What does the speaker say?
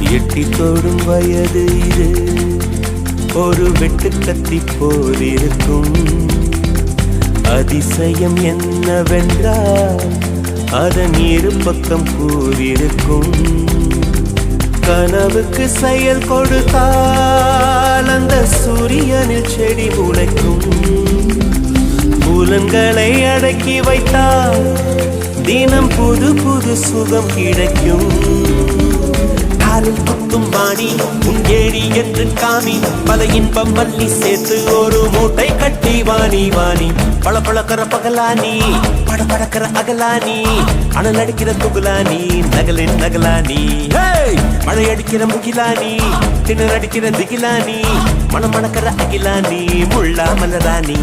எட்டி தொடும் வயது இது ஒரு வெட்டு கத்தி போலிருக்கும். அதிசயம் என்னவென்றால் அதன் இரு பக்கம் கூறியிருக்கும். கனவுக்கு செயல் கொடுத்தால் அந்த சூரியனில் செடி முளைக்கும். புலன்களை அடக்கி வைத்தால் தினம் புது புது சுகம் கிடைக்கும். காலில் குத்தும் வாணி உன் ஏழி என்று காமி, பல இன்பம் மல்லி சேர்த்து ஒரு மூட்டை கட்டி வாணி வாணி. பழ பழக்கிற பகலானி, பட படக்கிற அகலானி, அனல் அடிக்கிற துகுலானி, நகலின் நகலானி. மழை அடிக்கிற முகிலானி, திணற அடிக்கிற திகிலானி, மணம் மணக்கிற அகிலானி, முள்ளா மலரானி.